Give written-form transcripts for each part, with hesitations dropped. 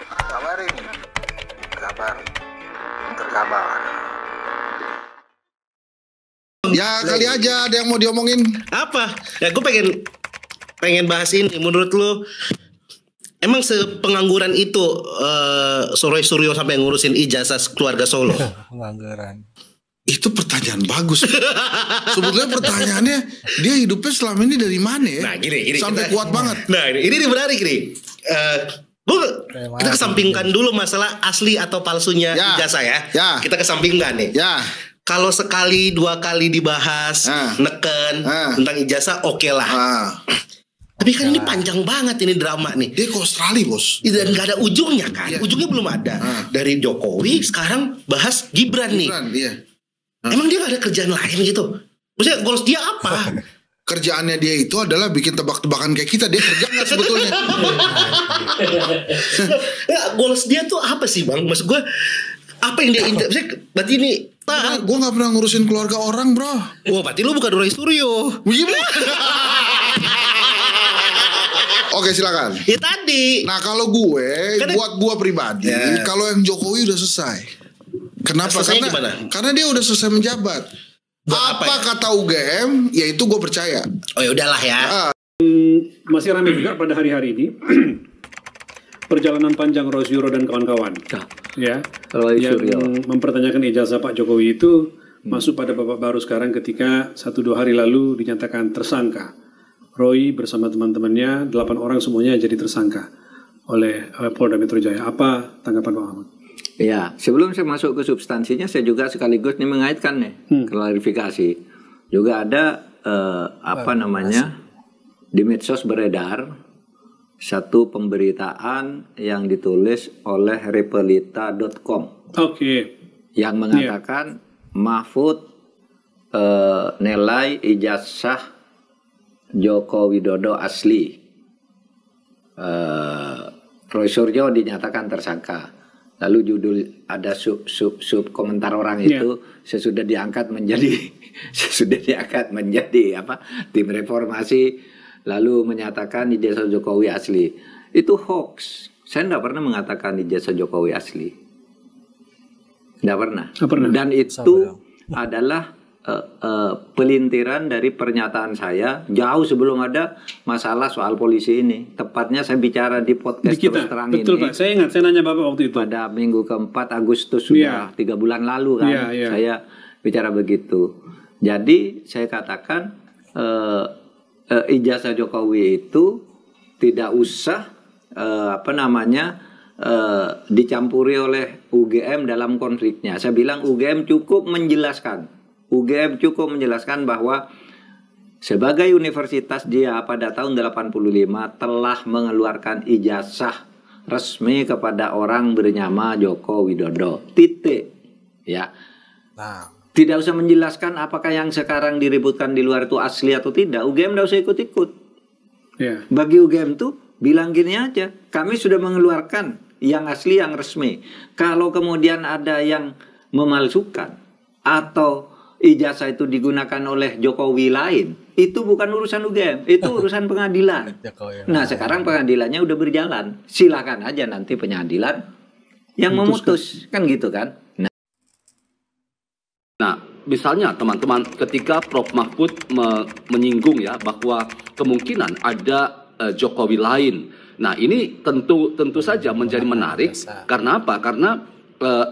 Kabar ini, kabar terkabar. Ya kali aja ada yang mau diomongin. Apa? Ya gue pengen bahas ini. Menurut lu emang sepengangguran itu Roy Suryo sampai ngurusin ijazah keluarga Solo? Pengangguran. Itu pertanyaan bagus. Sebetulnya pertanyaannya, dia hidupnya selama ini dari mana ya? Nah gini sampai kuat banget. Nah ini menarik nih. Kita kesampingkan dulu masalah asli atau palsunya ijazah ya. Kita kesampingkan nih. Kalau sekali dua kali dibahas neken tentang ijazah oke lah. Tapi kan ini panjang banget ini drama nih. Dia ke Australia bos. Dan gak ada ujungnya kan. Ujungnya belum ada. Dari Jokowi sekarang bahas Gibran nih. Emang dia gak ada kerjaan lain gitu? Maksudnya goals dia apa? Kerjaannya dia itu adalah bikin tebak-tebakan kayak kita. Dia kerja gak sebetulnya? Goals dia tuh apa sih bang? Maksud gue apa yang dia berarti ini gue gak pernah ngurusin keluarga orang bro. Wah berarti lu bukan Roy Suryo. Oke silakan. Ya tadi. Nah kalau buat gue pribadi, kalau yang Jokowi udah selesai. Kenapa? Karena dia udah selesai menjabat. Apa kata UGM? Ya itu gue percaya. Oh ya udahlah ya. Masih ramai juga pada hari-hari ini perjalanan panjang Roy Suryo dan kawan-kawan. Ya, yang mempertanyakan ijazah Pak Jokowi itu masuk pada babak baru sekarang ketika 1-2 hari lalu dinyatakan tersangka. Roy bersama teman-temannya 8 orang semuanya jadi tersangka oleh Polda Metro Jaya. Apa tanggapan Pak Ahmad? Ya, sebelum saya masuk ke substansinya, saya juga sekaligus nih mengaitkan nih klarifikasi. Juga ada di medsos beredar satu pemberitaan yang ditulis oleh repelita.com. Yang mengatakan Mahfud nilai ijazah Joko Widodo asli. Roy Suryo dinyatakan tersangka. Lalu judul ada sub komentar orang itu sesudah diangkat menjadi tim reformasi lalu menyatakan ijazah Jokowi asli. Itu hoax. Saya tidak pernah mengatakan ijazah Jokowi asli. Tidak pernah. Dan itu adalah pelintiran dari pernyataan saya jauh sebelum ada masalah soal polisi ini. Tepatnya saya bicara di podcast Terus Terang ini. Betul Pak, saya ingat, saya nanya Bapak waktu itu. Pada minggu ke-4 Agustus sudah 3 bulan lalu kan, saya bicara begitu. Jadi saya katakan ijazah Jokowi itu tidak usah dicampuri oleh UGM dalam konfliknya. Saya bilang UGM cukup menjelaskan bahwa sebagai universitas dia pada tahun 85 telah mengeluarkan ijazah resmi kepada orang bernama Joko Widodo. Titik. Ya. Tidak usah menjelaskan apakah yang sekarang diributkan di luar itu asli atau tidak. UGM tidak usah ikut-ikut. Bagi UGM tuh bilang gini aja, kami sudah mengeluarkan yang asli, yang resmi. Kalau kemudian ada yang memalsukan atau ijazah itu digunakan oleh Jokowi lain, itu bukan urusan UGM, itu urusan pengadilan. Nah sekarang pengadilannya udah berjalan, silakan aja nanti pengadilan yang memutus, kan gitu kan. Nah misalnya teman-teman, ketika Prof Mahfud menyinggung ya bahwa kemungkinan ada Jokowi lain. Nah ini tentu saja menjadi menarik. Karena apa? Karena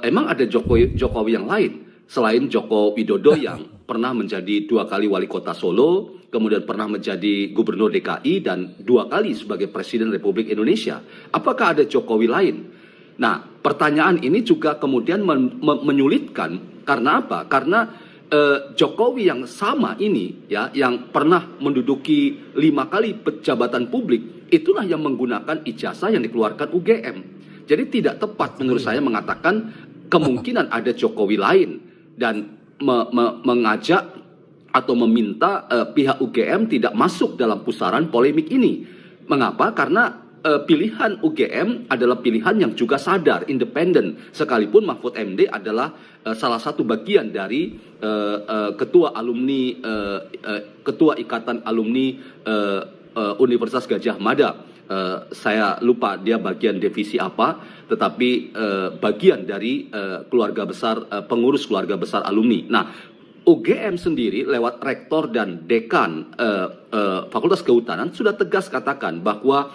emang ada Jokowi yang lain selain Joko Widodo yang pernah menjadi 2 kali wali kota Solo, kemudian pernah menjadi gubernur DKI dan 2 kali sebagai presiden Republik Indonesia. Apakah ada Jokowi lain? Nah, pertanyaan ini juga kemudian menyulitkan. Karena apa? Karena Jokowi yang sama ini ya, yang pernah menduduki 5 kali jabatan publik, itulah yang menggunakan ijazah yang dikeluarkan UGM. Jadi tidak tepat menurut saya mengatakan kemungkinan ada Jokowi lain dan mengajak atau meminta pihak UGM tidak masuk dalam pusaran polemik ini. Mengapa? Karena pilihan UGM adalah pilihan yang juga sadar, independen. Sekalipun Mahfud MD adalah salah satu bagian dari ketua Ikatan Alumni Universitas Gadjah Mada. saya lupa dia bagian divisi apa, tetapi bagian dari keluarga besar, pengurus keluarga besar alumni. Nah, UGM sendiri lewat rektor dan dekan Fakultas Kehutanan sudah tegas katakan bahwa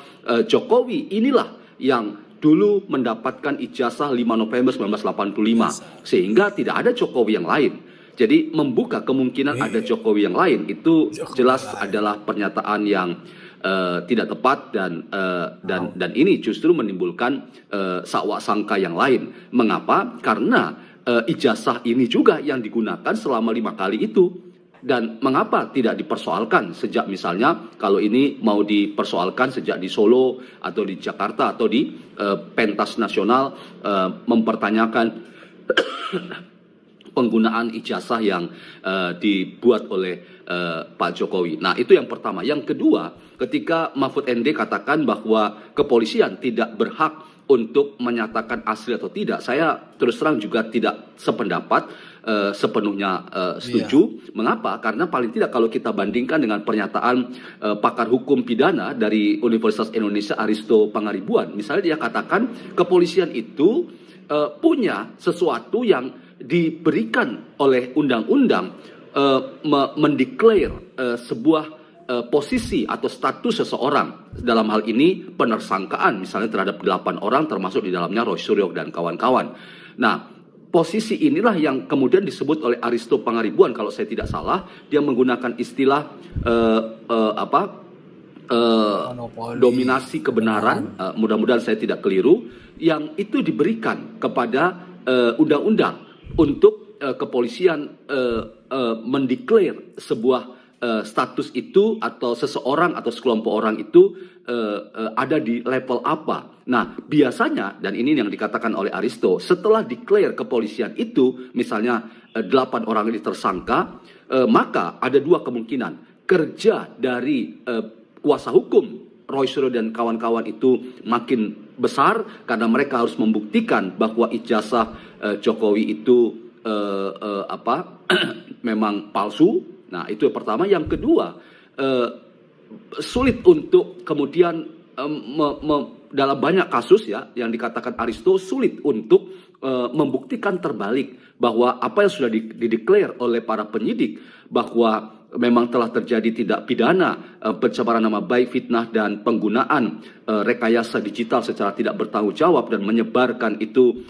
Jokowi inilah yang dulu mendapatkan ijazah 5 November 1985, sehingga tidak ada Jokowi yang lain. Jadi membuka kemungkinan ada Jokowi yang lain itu jelas adalah pernyataan yang tidak tepat dan ini justru menimbulkan sakwa sangka yang lain. Mengapa? Karena ijazah ini juga yang digunakan selama 5 kali itu. Dan mengapa tidak dipersoalkan sejak misalnya kalau ini mau dipersoalkan sejak di Solo atau di Jakarta atau di pentas nasional mempertanyakan penggunaan ijazah yang dibuat oleh Pak Jokowi. Nah, itu yang pertama. Yang kedua, ketika Mahfud MD katakan bahwa kepolisian tidak berhak untuk menyatakan asli atau tidak, saya terus terang juga tidak sependapat, sepenuhnya setuju. Mengapa? Karena paling tidak kalau kita bandingkan dengan pernyataan pakar hukum pidana dari Universitas Indonesia Aristo Pangaribuan, misalnya dia katakan kepolisian itu punya sesuatu yang diberikan oleh undang-undang, mendeklar sebuah posisi atau status seseorang, dalam hal ini penersangkaan misalnya terhadap 8 orang termasuk di dalamnya Roy Suryo dan kawan-kawan. Nah, posisi inilah yang kemudian disebut oleh Aristo Pangaribuan kalau saya tidak salah, dia menggunakan istilah dominasi kebenaran, mudah-mudahan saya tidak keliru, yang itu diberikan kepada undang-undang untuk kepolisian mendeklar sebuah status itu atau seseorang atau sekelompok orang itu ada di level apa. Nah, biasanya, dan ini yang dikatakan oleh Aristo, setelah declare kepolisian itu, misalnya 8 orang ini tersangka, maka ada 2 kemungkinan. Kerja dari kuasa hukum Roy Suryo dan kawan-kawan itu makin besar karena mereka harus membuktikan bahwa ijazah Jokowi itu memang palsu. Nah, itu yang pertama. Yang kedua, sulit untuk kemudian dalam banyak kasus ya yang dikatakan Aristo, sulit untuk membuktikan terbalik bahwa apa yang sudah dideklar oleh para penyidik bahwa memang telah terjadi tindak pidana pencemaran nama baik, fitnah, dan penggunaan rekayasa digital secara tidak bertanggung jawab dan menyebarkan itu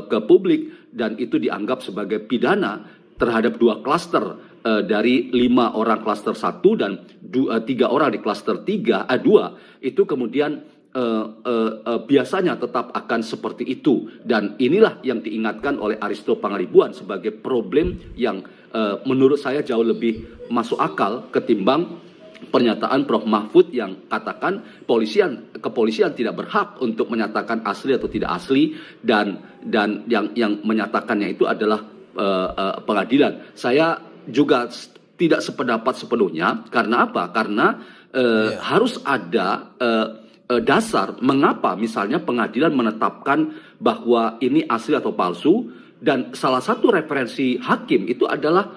ke publik, dan itu dianggap sebagai pidana terhadap 2 klaster dari 5 orang klaster 1 dan 3 orang di klaster 2, itu kemudian biasanya tetap akan seperti itu. Dan inilah yang diingatkan oleh Aristo Pangaribuan sebagai problem yang menurut saya jauh lebih masuk akal ketimbang pernyataan Prof. Mahfud yang katakan kepolisian tidak berhak untuk menyatakan asli atau tidak asli, dan yang menyatakannya itu adalah pengadilan. Saya juga tidak sependapat sepenuhnya. Karena apa? Karena harus ada dasar mengapa misalnya pengadilan menetapkan bahwa ini asli atau palsu, dan salah satu referensi hakim itu adalah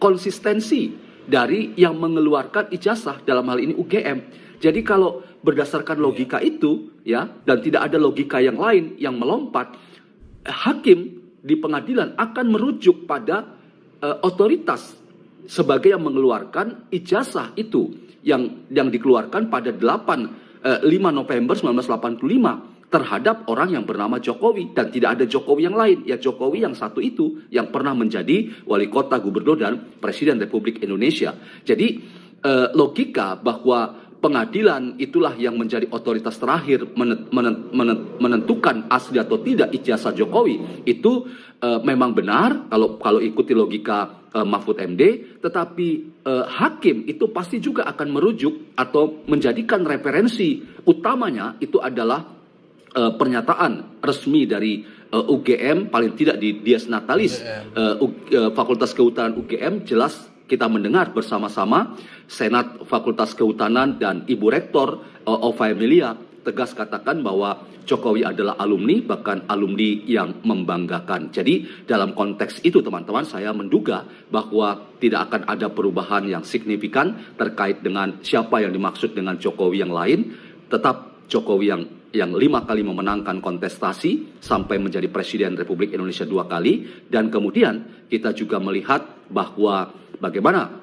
konsistensi dari yang mengeluarkan ijazah, dalam hal ini UGM. Jadi kalau berdasarkan logika itu ya, dan tidak ada logika yang lain yang melompat, hakim di pengadilan akan merujuk pada otoritas sebagai yang mengeluarkan ijazah itu yang dikeluarkan pada 5 November 1985 terhadap orang yang bernama Jokowi, dan tidak ada Jokowi yang lain, ya Jokowi yang satu itu yang pernah menjadi wali kota, gubernur, dan presiden Republik Indonesia. Jadi logika bahwa pengadilan itulah yang menjadi otoritas terakhir menentukan asli atau tidak ijazah Jokowi itu memang benar kalau ikuti logika Mahfud MD, tetapi hakim itu pasti juga akan merujuk atau menjadikan referensi utamanya itu adalah pernyataan resmi dari UGM, paling tidak di Dies Natalis Fakultas Kehutanan UGM. Jelas kita mendengar bersama-sama Senat Fakultas Kehutanan dan Ibu Rektor Ova Emilia tegas katakan bahwa Jokowi adalah alumni, bahkan alumni yang membanggakan. Jadi dalam konteks itu teman-teman, saya menduga bahwa tidak akan ada perubahan yang signifikan terkait dengan siapa yang dimaksud dengan Jokowi yang lain. Tetap Jokowi yang 5 kali memenangkan kontestasi sampai menjadi Presiden Republik Indonesia 2 kali. Dan kemudian kita juga melihat bahwa bagaimana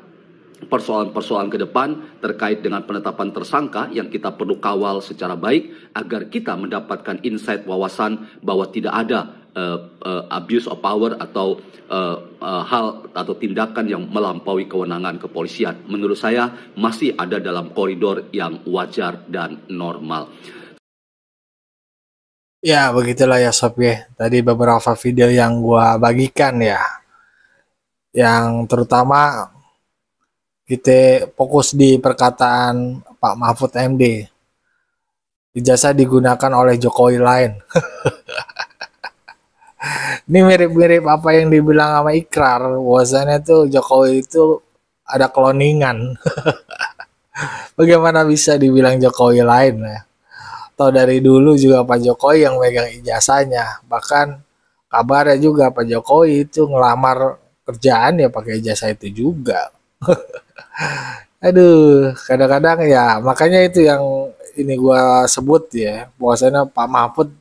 persoalan-persoalan ke depan terkait dengan penetapan tersangka yang kita perlu kawal secara baik agar kita mendapatkan insight wawasan bahwa tidak ada abuse of power atau hal atau tindakan yang melampaui kewenangan kepolisian. Menurut saya masih ada dalam koridor yang wajar dan normal. Ya begitulah ya Sob ya. Tadi beberapa video yang gua bagikan ya, yang terutama kita fokus di perkataan Pak Mahfud MD. Ijazah digunakan oleh Jokowi lain. Ini mirip-mirip apa yang dibilang sama Ikrar. Bahwasannya tuh Jokowi itu ada kloningan. Bagaimana bisa dibilang Jokowi lain ya? Atau dari dulu juga Pak Jokowi yang megang ijazahnya. Bahkan kabarnya juga Pak Jokowi itu ngelamar kerjaan ya pakai ijazah itu juga. Aduh, kadang-kadang ya makanya itu yang ini gua sebut ya, bahwasanya Pak Mahfud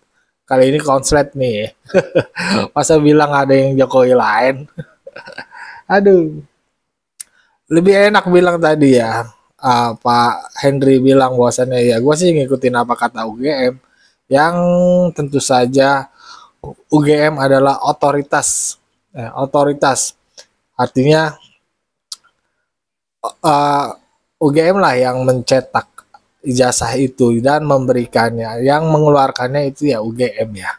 kali ini konslet nih. Masa bilang ada yang Jokowi lain. Aduh. Lebih enak bilang tadi ya. Pak Henry bilang bahwasannya ya gua sih ngikutin apa kata UGM, yang tentu saja UGM adalah otoritas. Otoritas. Artinya UGM lah yang mencetak ijazah itu dan memberikannya, yang mengeluarkannya itu ya UGM ya.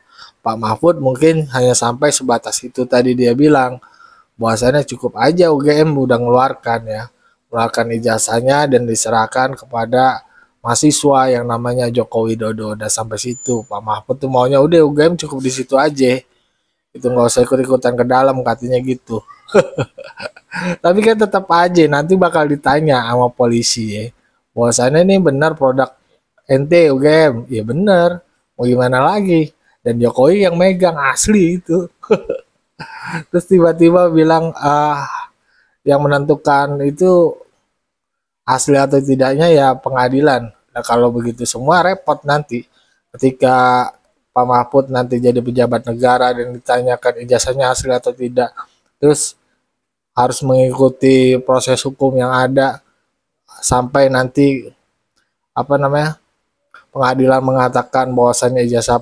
Pak Mahfud mungkin hanya sampai sebatas itu tadi dia bilang, bahwasannya cukup aja UGM udah mengeluarkan ijazahnya dan diserahkan kepada mahasiswa yang namanya Joko Widodo. Udah sampai situ Pak Mahfud tuh maunya udah UGM cukup di situ aja, itu nggak usah ikut-ikutan ke dalam katanya gitu. Tapi kan tetap aja nanti bakal ditanya sama polisi ya, bahwasannya ini benar produk ente UGM, ya benar, mau gimana lagi, dan Jokowi yang megang asli itu. Terus tiba-tiba bilang yang menentukan itu asli atau tidaknya ya pengadilan. Nah kalau begitu semua repot nanti ketika Pak Mahfud nanti jadi pejabat negara dan ditanyakan ijazahnya asli atau tidak, terus harus mengikuti proses hukum yang ada sampai nanti pengadilan mengatakan bahwasannya ijazah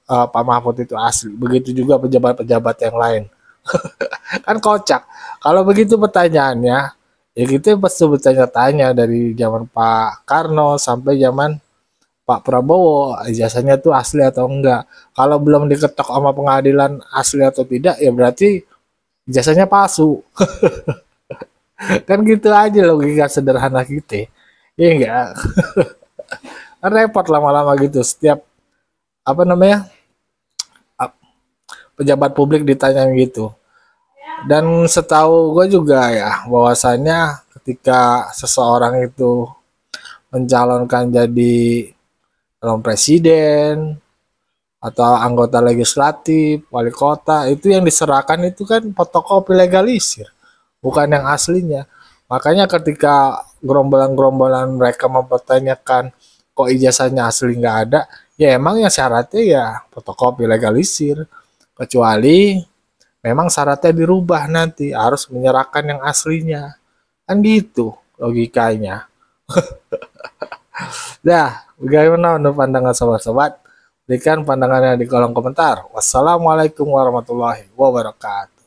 Pak Mahfud itu asli. Begitu juga pejabat-pejabat yang lain. Kan kocak. Kalau begitu pertanyaannya, ya kita pasti bertanya-tanya dari zaman Pak Karno sampai zaman Pak Prabowo, ijazahnya tuh asli atau enggak. Kalau belum diketok sama pengadilan asli atau tidak, ya berarti ijazahnya palsu. Kan gitu aja logika sederhana kita. Iya enggak? Kan repot lama-lama gitu. Setiap pejabat publik ditanya gitu. Dan setahu gue juga ya, bahwasannya ketika seseorang itu mencalonkan jadi calon presiden atau anggota legislatif, wali kota, itu yang diserahkan itu kan fotokopi legalisir, bukan yang aslinya. Makanya ketika gerombolan-gerombolan mereka mempertanyakan kok ijazahnya asli nggak ada, ya emang yang syaratnya ya fotokopi legalisir, kecuali memang syaratnya dirubah nanti harus menyerahkan yang aslinya, kan gitu logikanya. Dah, bagaimana menurut pandangan sobat-sobat? Berikan pandangannya di kolom komentar. Wassalamualaikum warahmatullahi wabarakatuh.